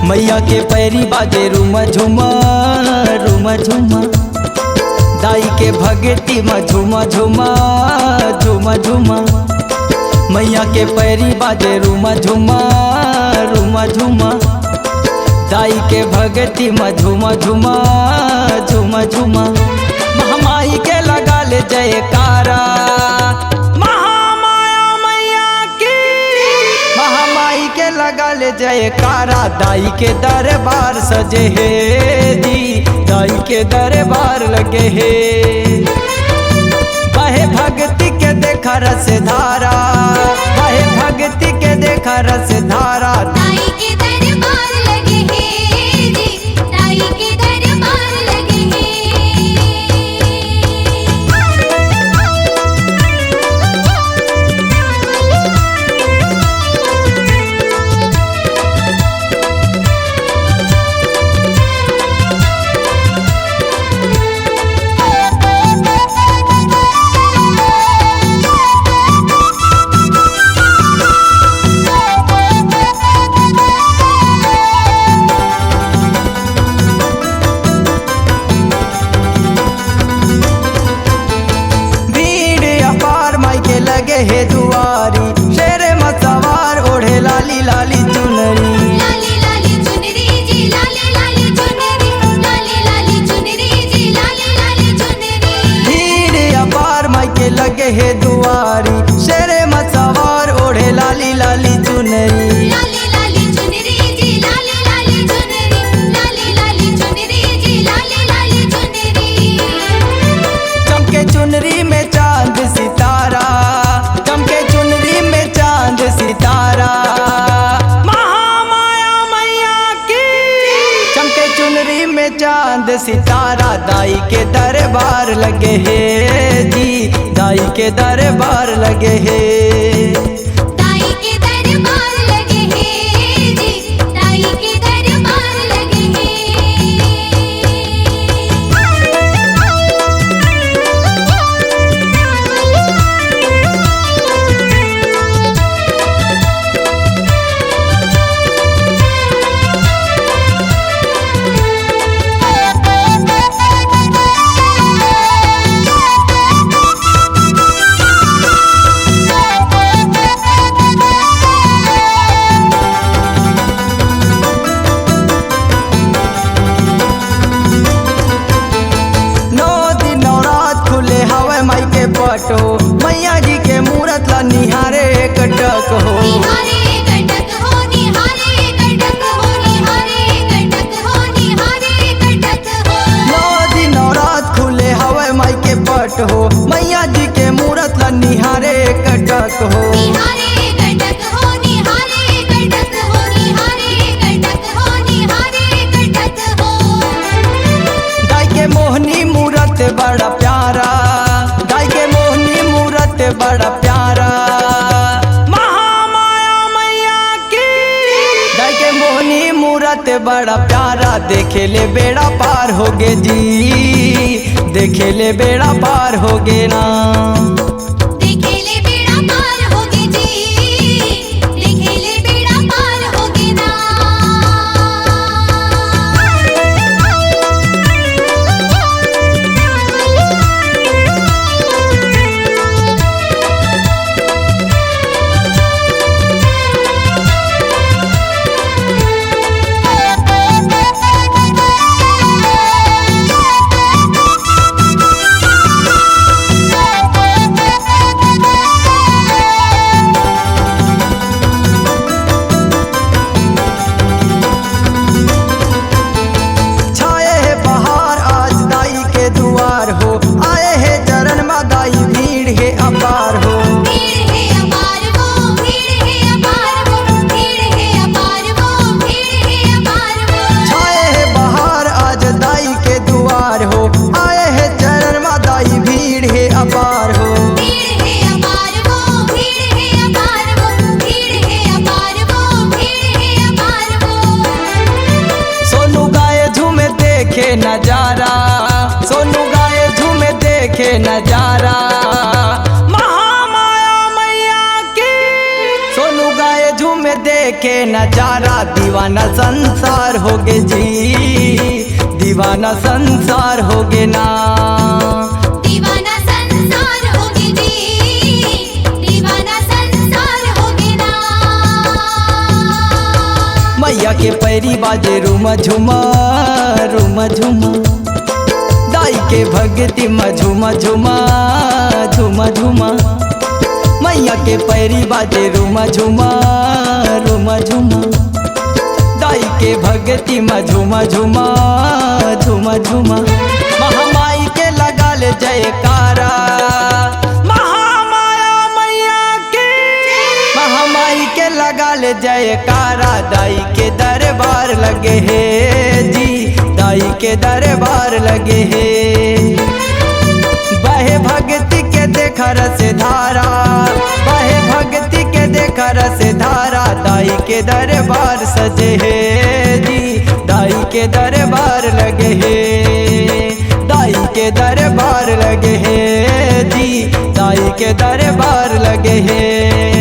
मैया के पैरी बाजे रूमा झुमा रूमा झुमा। दाई के भगती में झुमा झुमा झुमा झुमा। मैया के पैरी बाजे रूमा झुमा रूमा झुमा। दाई के भगती में झुमा झुमा झुमा झुमा। महामाई के लगा ले जयकारा, महामाया मैया की महामाई के लगा ले जयकारा। दाई के दरबार सजे है जी, दाई के दरबार लगे है। बहे भक्ति के देखा रस धारा, बहे भक्ति के देखा रस धारा। दाई के दरबार लगे हैं जी, दाई के दरबार लगे हैं। लगे है दुआरी, शेर मसवार ओढ़े लाली लाली चुनरी। लाली लाली चुनरी जी, लाली लाली चुनरी, लाली लाली चुनरी जी, लाली लाली चुनरी। भीड़ अपार माई के लगे है दुआरी, शेर मसवार ओढ़े लाली लाली चुनरी। लाली लाली चुनरी जी, लाली लाली चुनरी, लाली लाली चुनरी जी, लाली लाली चुनरी। चमके चुनरी में चांद सितारा, चमके चुनरी में चांद सितारा। महामाया मैया की चमके चुनरी में चांद सितारा। दाई के दरबार लगे है जी, दाई के दरबार लगे है। दाई के दरबार लगे हैं जी, दाई के दरबार लगे हैं। पटो मैया जी के मूरत ला निहारे कटक हो। निहारे कटक हो, निहारे कटक हो, निहारे कटक हो, निहारे कटक हो। 9 दिन रात खुले हवे माई के पट हो, मैया जी के मूरत ला निहारे कटक हो। निहारे कटक हो, निहारे कटक हो, निहारे कटक हो, निहारे कटक हो। दाई के मोहनी मूरत बड़ा प्यारा, दाई के मोहनी मूरत बड़ा प्यारा। महामाया मैया की दाई के मोहनी मूरत बड़ा प्यारा। देखे ले बेड़ा पार होगे जी, देखे ले बेड़ा पार होगे ना। देखे ले बेड़ा पार होगे जी, देखे ले बेड़ा पार होगे ना। नजारा, सोनू गाए झूमे देखे नजारा। महामाया मैया की सोनू गाए झूमे देखे देखे नजारा दीवाना संसार होगे जी, दीवाना संसार होगे ना। दीवाना संसार होगे जी, दीवाना संसार होगे ना। मैया के पैरी बाजे रूमा झुमा, रूमा झुमा, दाई के भक्ति में झुमा झुमा, झुमा झुमा। मैया के पैरी बाजे रूमा झुमा, रूमा झुमा, दाई के भक्ति में झुमा झुमा, झुमा झुमा। महामाई के लगा ले जयकारा, महामाया मैया के, महामाई के लगा ले जयकारा। दाई के दरबार लगे है जी, दाई के दरबार लगे है। बहे भक्ति के देखा रस धारा, बहे भक्ति के देखा रस धारा। दाई के दरबार सजे है जी, दाई के दरबार लगे है, दाई के दरबार लगे है जी, दाई के दरबार लगे है।